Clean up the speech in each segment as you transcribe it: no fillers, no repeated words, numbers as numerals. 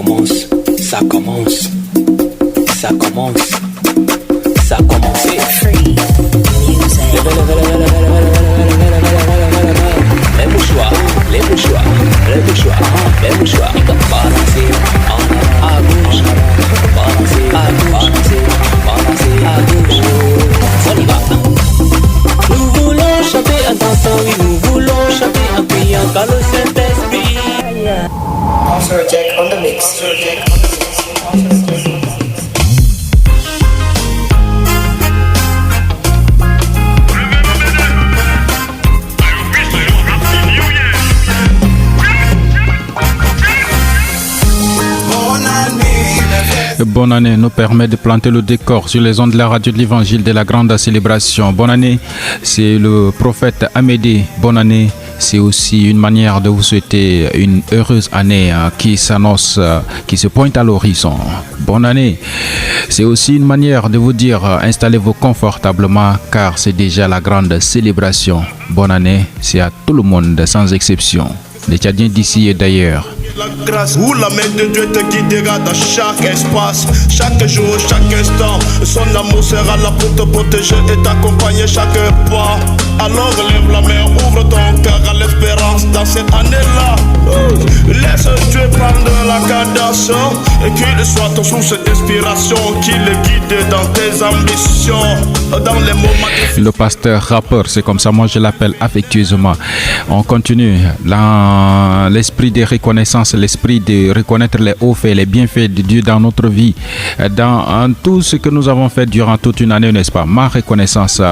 commence, ça commence, ça commence, ça commence. Free music. Les mouchoirs, les mouchoirs, les mouchoirs, les mouchoirs. Balancer, à gauche, balancer, à gauche, balancer, à gauche. On y va. Nous voulons chanter un dansant, oui, nous voulons chanter un priant dans le Saint-Esprit. Sir Jack on the mix. Bonne année nous permet de planter le décor sur les ondes de la radio de l'Évangile de la grande célébration. Bonne année, c'est le prophète Amédée. Bonne année, c'est aussi une manière de vous souhaiter une heureuse année qui s'annonce, qui se pointe à l'horizon. Bonne année, c'est aussi une manière de vous dire installez-vous confortablement car c'est déjà la grande célébration. Bonne année, c'est à tout le monde sans exception, les Tchadiens d'ici et d'ailleurs. La grâce où la main de Dieu te guidera dans chaque espace, chaque jour, chaque instant. Son amour sera là pour te protéger et t'accompagner chaque pas. Alors lève la main, ouvre ton cœur à l'espérance dans cette année-là. Laisse Dieu prendre la cadence et qu'il soit ton source d'inspiration, qu'il le guide dans tes ambitions, dans les moments difficiles. Le pasteur rappeur, c'est comme ça moi je l'appelle affectueusement. On continue l'esprit de reconnaissance, l'esprit de reconnaître les hauts faits, les bienfaits de Dieu dans notre vie, dans tout ce que nous avons fait durant toute une année, n'est-ce pas? Ma reconnaissance,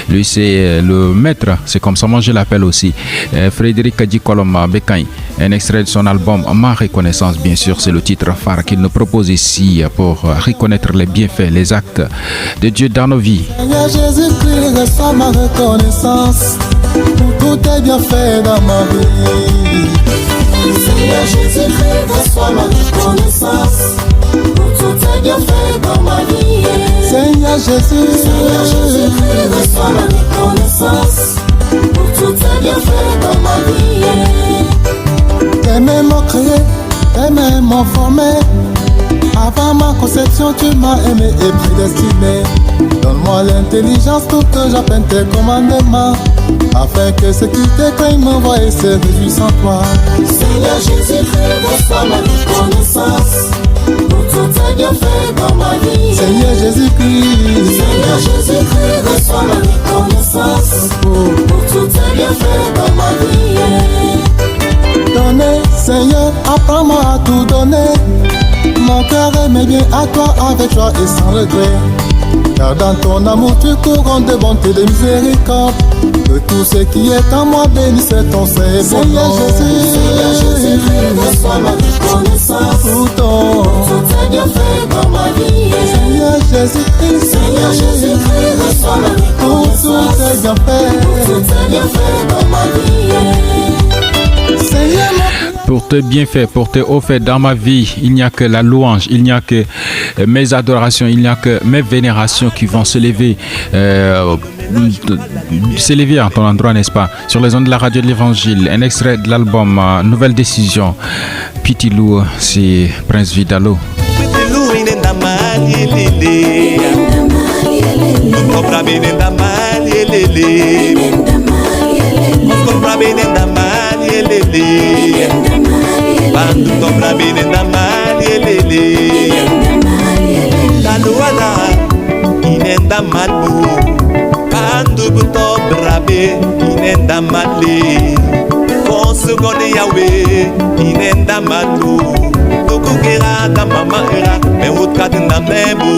lui c'est le maître, c'est comme ça moi je l'appelle aussi. Frédéric Dikoloma Bekay, un extrait de son album Ma reconnaissance, bien sûr, c'est le titre phare qu'il nous propose ici pour reconnaître les bienfaits, les actes de Dieu dans nos vies. Seigneur Jésus-Christ, reçois ma reconnaissance pour tous tes bienfaits dans ma vie. Seigneur Jésus-Christ, reçois ma reconnaissance pour tous tes bienfaits dans ma vie. Seigneur Jésus-Christ, reçois ma reconnaissance pour tous tes bienfaits dans ma vie. Tes mains m'ont créé, tes mains m'ont formé. Avant ma conception, tu m'as aimé et prédestiné. Donne-moi l'intelligence pour que j'apprenne tes commandements, afin que ceux qui te craignent me voient et se réjouissent en toi. Seigneur Jésus-Christ, reçois ma reconnaissance pour tous tes bienfaits dans ma vie. Seigneur Jésus-Christ, Seigneur Jésus-Christ, reçois ma reconnaissance pour tous tes bienfaits dans ma vie. Donner, Seigneur, apprends-moi à tout donner. Mon cœur aime bien à toi avec joie et sans regret. Car dans ton amour tu couronnes de bonté et de miséricorde. De tout ce qui est en moi, bénisse ton Seigneur. Seigneur Jésus, reçois ma reconnaissance pour tous tes bienfaits dans ma vie. Seigneur Jésus-Christ, reçois ma reconnaissance pour tous tes bienfaits dans ma vie. Seigneur, pour tes bienfaits, pour tes hauts faits dans ma vie, il n'y a que la louange, il n'y a que mes adorations, il n'y a que mes vénérations qui vont s'élever à ton endroit, n'est-ce pas? Sur les ondes de la radio de l'Évangile, un extrait de l'album Nouvelle Décision. Pitilou, c'est Prince Vidalo. Bandu tobra binenda malelele Taluana inenda malu Bandu tobra be inenda male Konsugonde yawe inenda malu Tokugera da mama era me utkadinda memu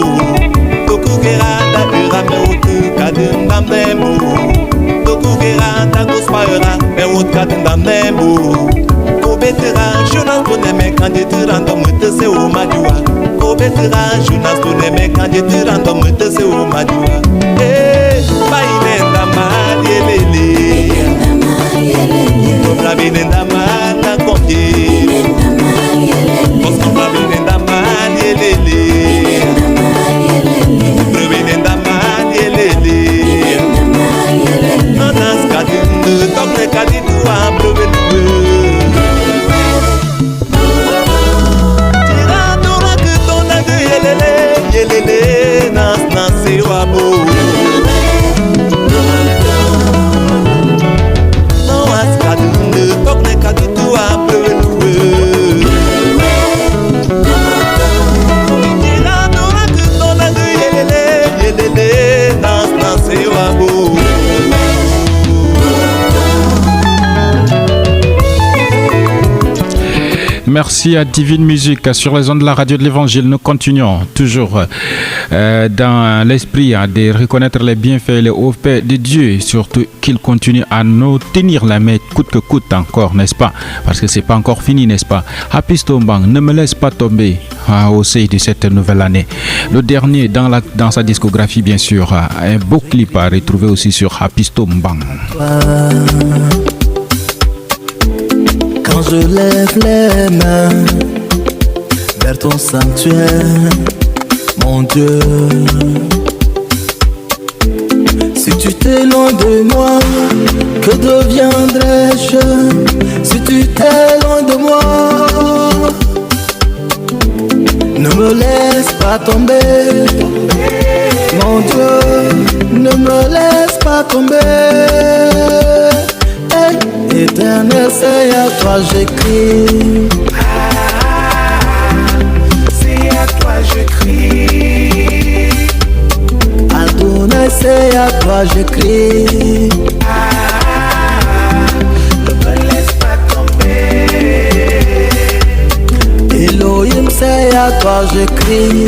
Tokugera da era me utkadinda memu Tokugera da gospa era me utkadinda memu Kobetera Jonas Boneme candidature mute se o madua. Kobetera Jonas Boneme candidature mute se o madua. Eh, bainenda malelele. Kobra binenda mala konje. Kobra binenda malelele. Kobra binenda malelele. Nanas kadindu tokre kadindu abrovelu. Merci à Divine Musique sur les ondes de la radio de l'Évangile. Nous continuons toujours dans l'esprit de reconnaître les bienfaits et les hauts faits de Dieu, et surtout qu'il continue à nous tenir la main coûte que coûte encore, n'est-ce pas? Parce que c'est pas encore fini, n'est-ce pas? Happy Stombang, ne me laisse pas tomber au sein de cette nouvelle année. Le dernier dans sa discographie, bien sûr, un beau clip à retrouver aussi sur Happy Stombang. Quand je lève les mains vers ton sanctuaire, mon Dieu, si tu t'es loin de moi, que deviendrais-je? Si tu t'es loin de moi, ne me laisse pas tomber, mon Dieu, ne me laisse pas tomber. Hey, Éternel, c'est à toi j'écris. C'est à toi j'écris. Adonai, c'est à toi j'écris. Ne me laisse pas tomber. Elohim, c'est à toi j'écris.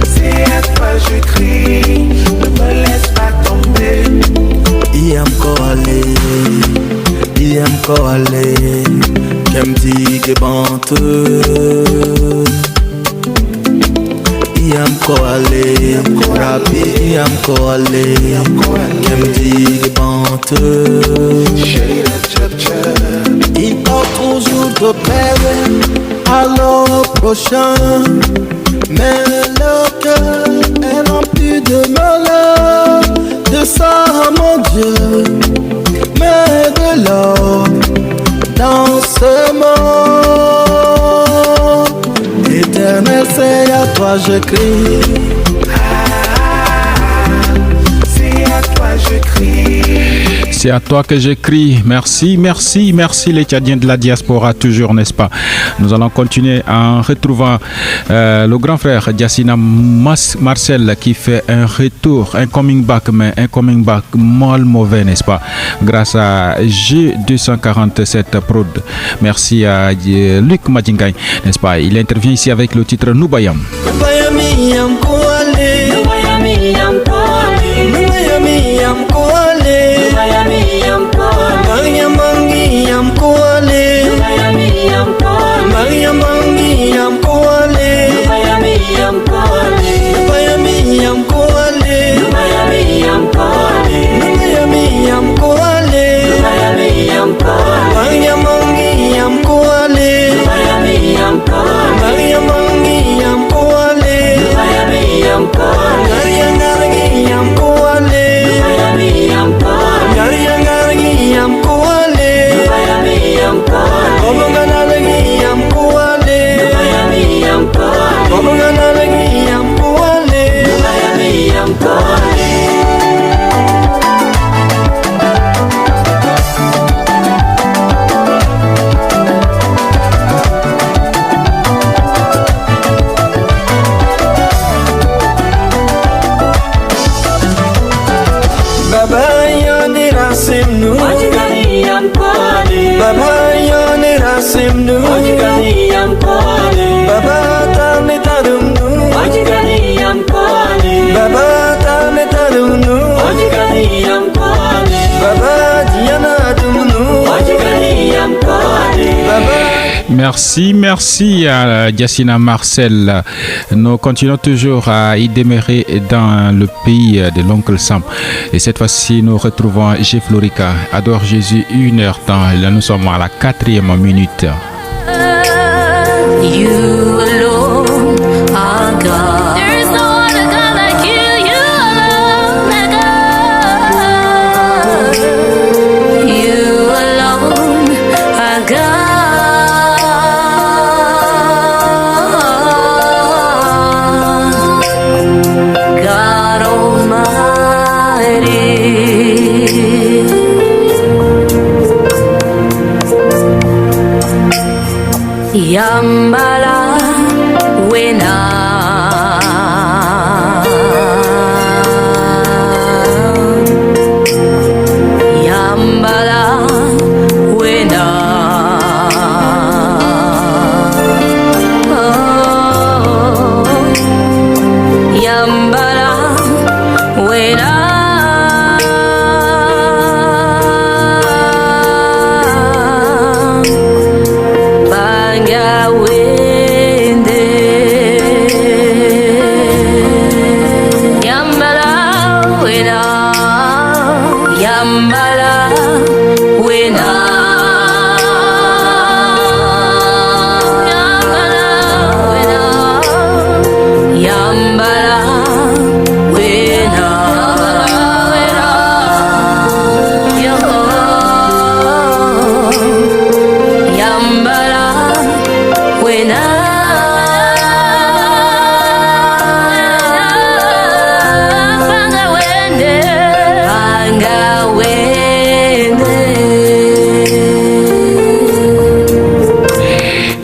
C'est à toi j'écris. Ne me laisse pas tomber. Iam koale, kem dige bante. Iam koale, rapi iam koale, kem dige bante. Il parle toujours de paix à l'an prochain, mais le cœur est rempli de malheur. De ça, mon Dieu, mais de l'or dans ce monde. Éternel, c'est à toi je crie. C'est à toi je crie. C'est à toi que j'écris. Merci, merci, merci les Tchadiens de la diaspora, toujours, n'est-ce pas? Nous allons continuer en retrouvant le grand frère Yassina Marcel qui fait un retour, un coming back, mais un coming back mal mauvais, n'est-ce pas? Grâce à G247 Prod. Merci à Luc Madjingay, n'est-ce pas? Il intervient ici avec le titre Noubayam. Merci à Yassina Marcel. Nous continuons toujours à y demeurer dans le pays de l'oncle Sam. Et cette fois-ci, nous retrouvons G. Florica. Adore Jésus, 1 heure temps. Là, nous sommes à la 4e minute. You alone are God. There is no other God like you. You alone are God. You alone are God. God Almighty. Yambala wena Yambala wena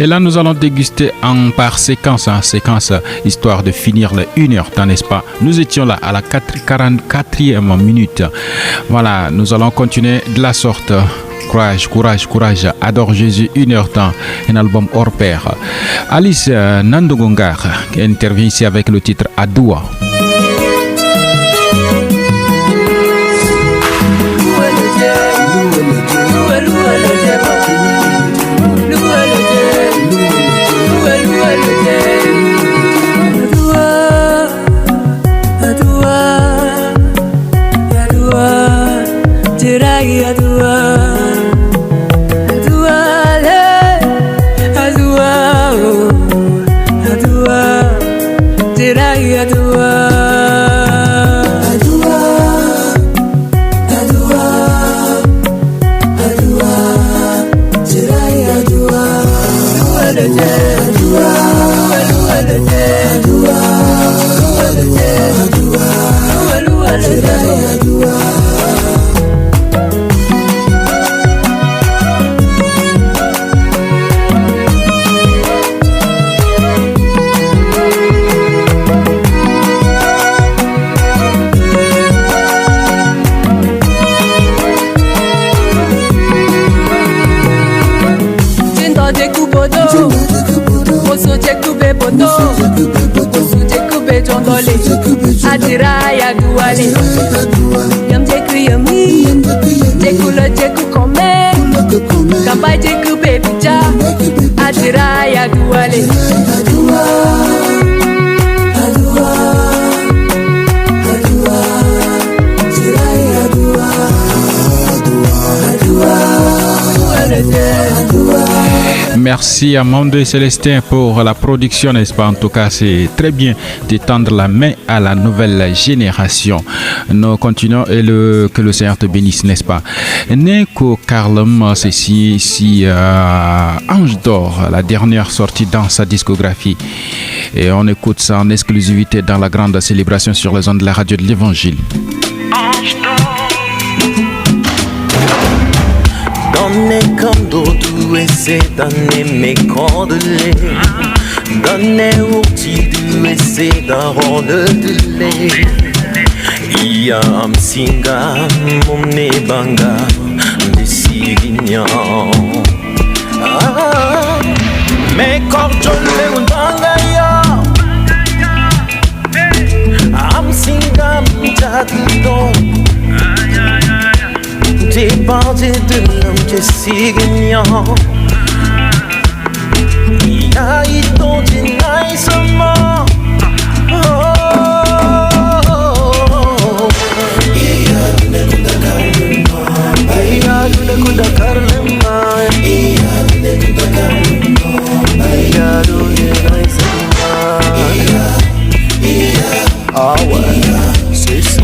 Et là, nous allons déguster par séquence, histoire de finir les 1 heure, n'est-ce pas? Nous étions là à la 44e minute. Voilà, nous allons continuer de la sorte. Courage, courage, courage. Adore Jésus, 1 heure temps. Un album hors pair. Alice Nandogongar qui intervient ici avec le titre Adoua. Adira ya duale, yam jeku yami, jeku lo jeku kome, kamba jeku baby ja, adira ya duale. Merci à Mondo et Célestin pour la production, n'est-ce pas? En tout cas, c'est très bien de tendre la main à la nouvelle génération. Nous continuons et que le Seigneur te bénisse, n'est-ce pas? Neko Karlem, c'est ici Ange d'Or, la dernière sortie dans sa discographie. Et on écoute ça en exclusivité dans la grande célébration sur les ondes de la radio de l'Évangile. Ange d'Or. Donne quando tu sei danne me condole, donne urti tu sei da ronde de le. Ia am singa momne banga de sigignan. Me corgiole un banga ya. Am singa mjaddo. T'es parti de l'homme que c'est gagnant. Il a eu ton dîner seulement. Il y a de l'écoute il y a de l'écoute à Carlema. Il y a de l'écoute à Carlema. Il y a de l'écoute à ah ouais, c'est ça.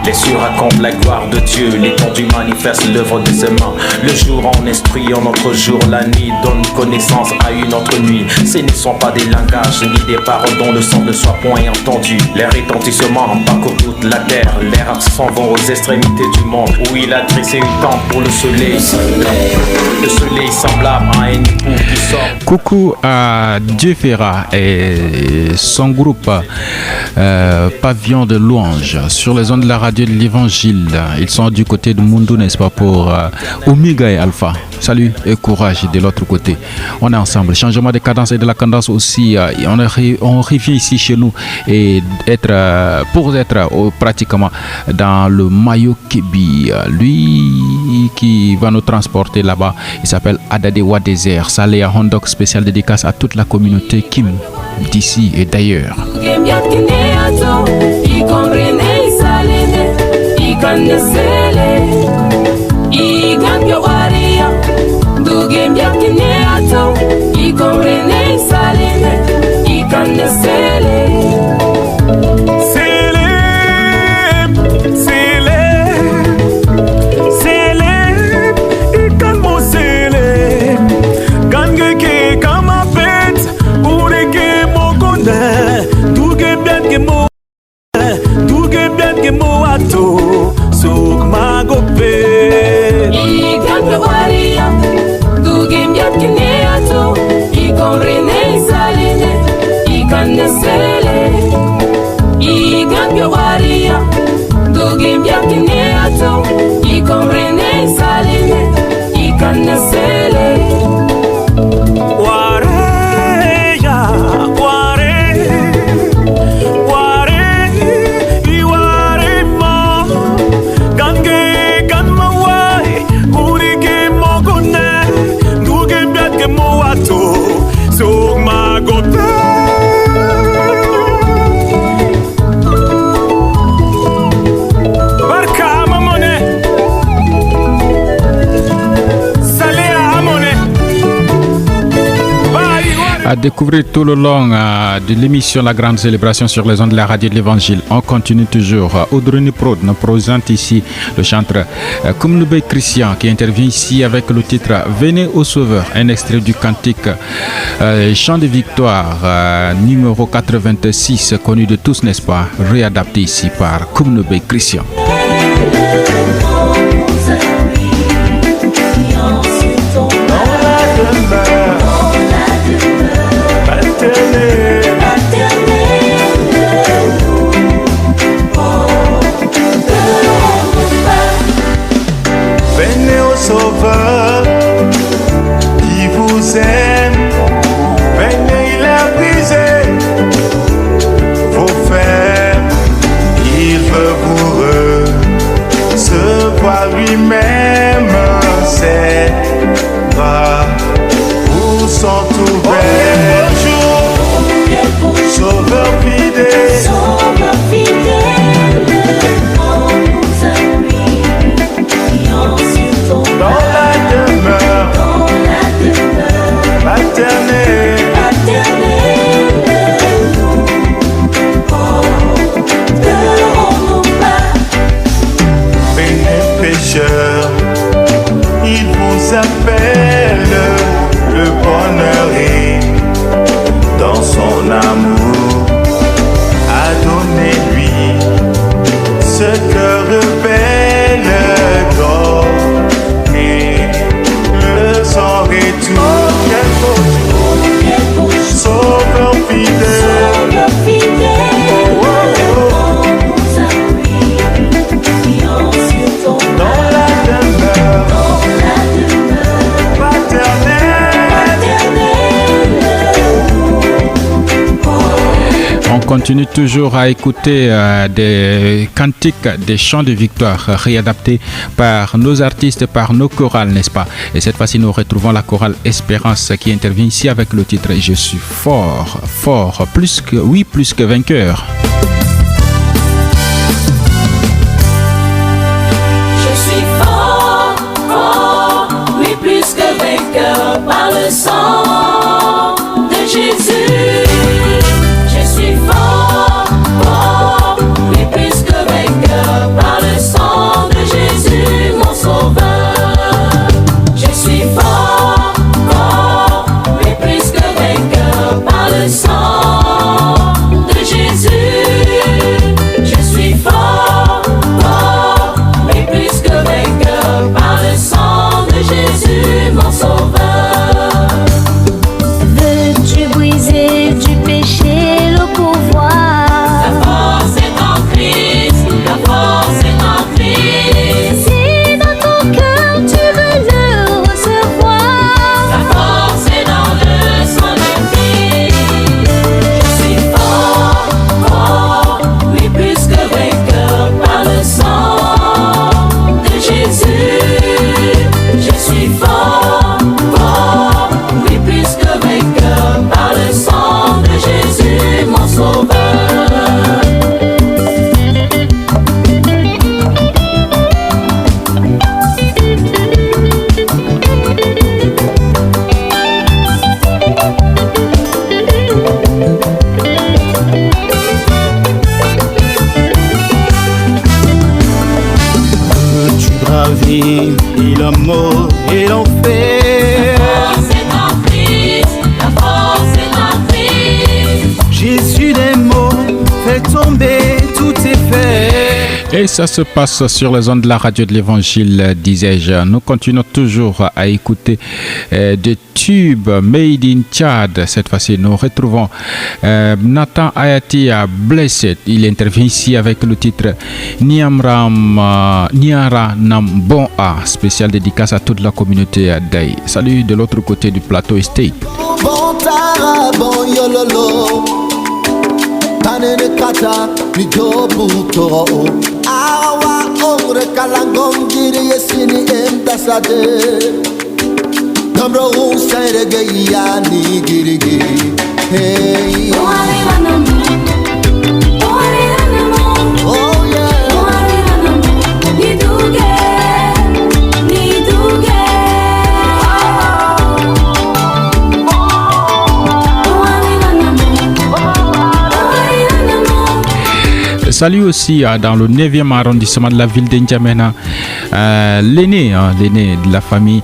Les cieux racontent la gloire de Dieu, l'étendue manifeste l'œuvre de ses mains. Le jour en instruit en notre jour, la nuit donne connaissance à une autre nuit. Ce ne sont pas des langages ni des paroles dont le son ne soit point entendu. Les retentissements parcourent toute la terre, les rats s'en vont aux extrémités du monde, où il a dressé une tente pour le soleil. Le soleil semblable à un époux qui sort. Coucou à Dieu Ferra et son groupe Pavillon de Louange sur les ondes de la radio de l'Évangile. Ils sont du côté de Mundu, n'est-ce pas, pour Omega et Alpha. Salut et courage de l'autre côté. On est ensemble. Changement de cadence et de la cadence aussi. On revient ici chez nous et pour être pratiquement dans le Mayo Kebi. Lui qui va nous transporter là-bas, il s'appelle Adadewa Désert. Salé à Hondok, spécial dédicace à toute la communauté Kim d'ici et d'ailleurs. watu ikomrene saline ikanesele à découvrir tout le long de l'émission La Grande Célébration sur les ondes de la radio de l'Évangile. On continue toujours. Audrey Prod nous présente ici le chanteur Koumnoube Christian qui intervient ici avec le titre Venez au Sauveur, un extrait du cantique Chant de Victoire numéro 86, connu de tous, n'est-ce pas? Réadapté ici par Koumnoube Christian. Venez au Sauveur qui vous aime. Venez, il a brisé vos fers. Il veut vous recevoir lui-même. Ses bras vous sont ouverts. Sauveur fidèle, Sauveur fidèle, on nous appuie, prions sur ton dans la demeure paternelle, porterons-nous pas. Venez pécheurs, il vous appelle, le bonheur est dans son amour. Donnez-lui ce que rebelle d'or et le sang retour. Quel beau jour, Sauveur fidèle, on nous appuie, prions sur ton dans la demeure paternelle. On continue toujours à écouter des cantiques, des chants de victoire réadaptés par nos artistes, par nos chorales, n'est-ce pas? Et cette fois-ci, nous retrouvons la chorale Espérance qui intervient ici avec le titre Je suis fort, fort, plus que vainqueur. Je suis fort, fort, oui plus que vainqueur par le sang de Jésus. Je suis fort, fort, oui plus que vainqueur par le sang de Jésus, mon sauveur. Je suis fort, fort, oui plus que vainqueur par le sang de Jésus. Je suis fort, fort, oui plus que vainqueur par le sang de Jésus, mon sauveur. Veux-tu briser du péché le pouvoir? La force est en Christ, la force est en Christ. Si dans ton cœur tu veux le recevoir, La force est dans le sang de Christ. Je suis fort, fort, oui plus que vainqueur par le sang de Jésus. Je suis fort, fort, oui plus que vainqueur par le sang de Jésus, mon sauveur. Tu braves et la mort et l'enfer. Force est en Christ, la force est en Christ. Jésus des mots fait tomber tous tes faits. Et ça se passe sur les ondes de la radio de l'Évangile, disais-je. Nous continuons toujours à écouter des tubes made in Tchad. Cette fois-ci, nous retrouvons Nathan Ayati à Blessed. Il intervient ici avec le titre Niara Nam Bon A, spécial dédicace à toute la communauté Day. Salut de l'autre côté du plateau Estate. Bon tara, bon yololo, tanene kata, ni jobu toro. Awa ongre kalangom giri yesini emdasade. Namro unsere geya ni giri giri. Hey. Oh yeah. Salut aussi dans le 9e arrondissement de la ville d'Injamena, l'aînée de la famille,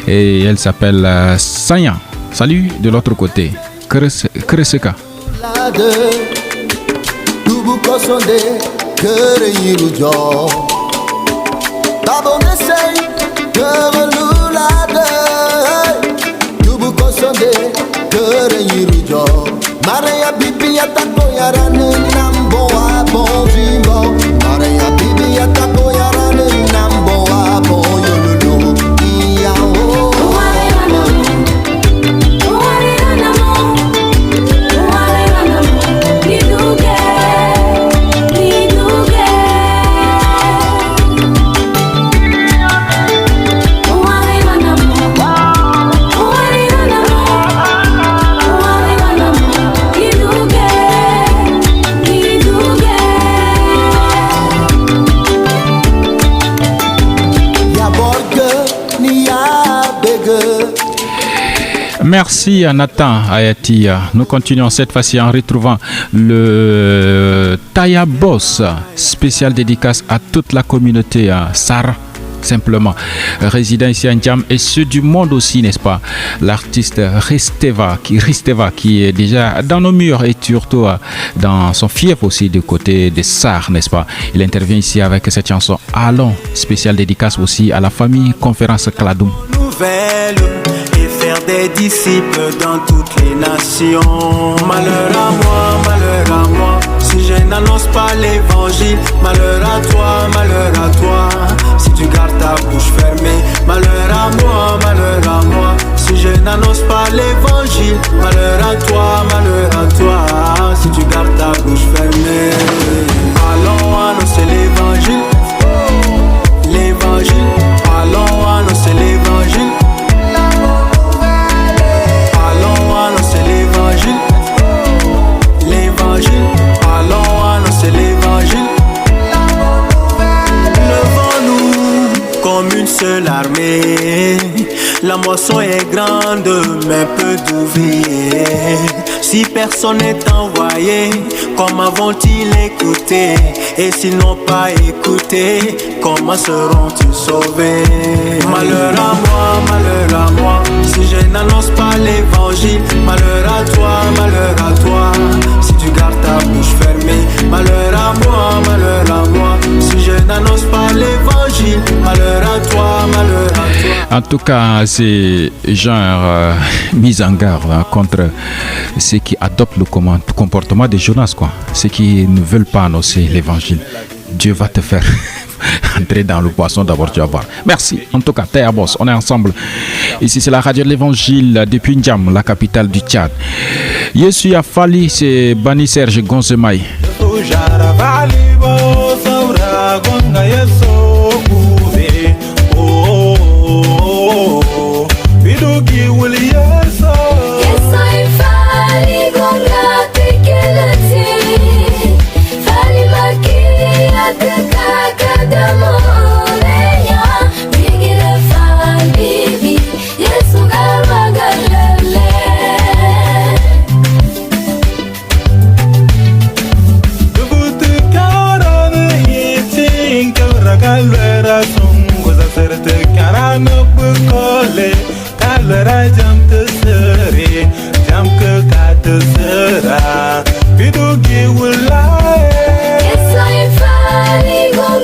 et elle s'appelle Sanya. Salut de l'autre côté, Kreseka. Maria Bibi atako yarane nambo abo jimbo. Maria Bibi atako yarane nambo abo yolo iya o. Merci à Nathan Ayati. Nous continuons cette fois-ci en retrouvant le Taya Boss, spécial dédicace à toute la communauté Sar, simplement résident ici à Ndjam, et ceux du monde aussi, n'est-ce pas? L'artiste Risteva qui est déjà dans nos murs et surtout dans son fief aussi du côté des Sar, n'est-ce pas? Il intervient ici avec cette chanson Allons, spécial dédicace aussi à la famille Conférence Kladoum. Faire des disciples dans toutes les nations. Malheur à moi, si je n'annonce pas l'évangile. Malheur à toi, si tu gardes ta bouche fermée. Malheur à moi, si je n'annonce pas l'évangile. Malheur à toi, si tu gardes ta bouche fermée. Allons annoncer l'évangile, allons annoncer l'évangile. L'évangile, allons annoncer l'évangile. Levons-nous comme une seule armée. La moisson est grande, mais peu d'ouvriers. Si personne n'est envoyé, comment vont-ils écouter? Et s'ils n'ont pas écouté, comment seront-ils sauvés? Malheur à moi, si je n'annonce pas l'évangile. Malheur à toi, si tu gardes ta bouche fermée. Malheur à moi, si je n'annonce pas l'évangile. Malheur à toi. En tout cas, c'est genre mise en garde contre ceux qui adoptent le comportement de Jonas, quoi. Ceux qui ne veulent pas annoncer l'évangile. Dieu va te faire entrer dans le poisson, d'abord tu vas voir. Merci. En tout cas, Taya Boss, on est ensemble. Ici, c'est la radio de l'évangile depuis Ndjam, la capitale du Tchad. Je suis à Fali, c'est Bani Serge Gonzemaï. Yes, I'm fine.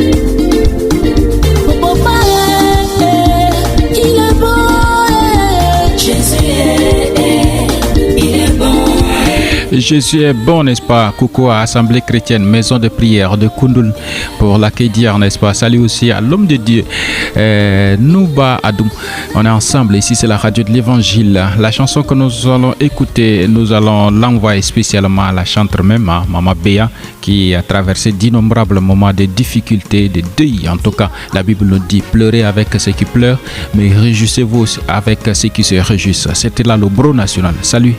Il est bon. Jésus est bon, n'est-ce pas? Coucou à Assemblée chrétienne, maison de prière de Koundoul pour la Kédiar, n'est-ce pas? Salut aussi à l'homme de Dieu, Nouba Adoum. On est ensemble ici, c'est la radio de l'évangile. La chanson que nous allons écouter, nous allons l'envoyer spécialement à la chanteuse même, Maman Béa, qui a traversé d'innombrables moments de difficultés, de deuil. En tout cas, la Bible nous dit pleurez avec ceux qui pleurent, mais réjouissez-vous avec ceux qui se réjouissent. C'était là le bro national. Salut.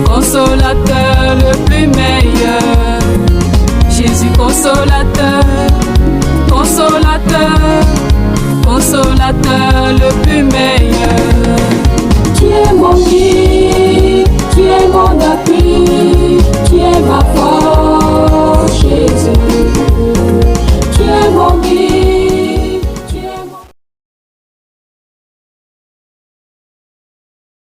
Consolateur le plus meilleur, Jésus consolateur, consolateur, consolateur le plus meilleur. Tu es mon guide, tu es mon appui, tu es ma force, Jésus. Tu es mon guide.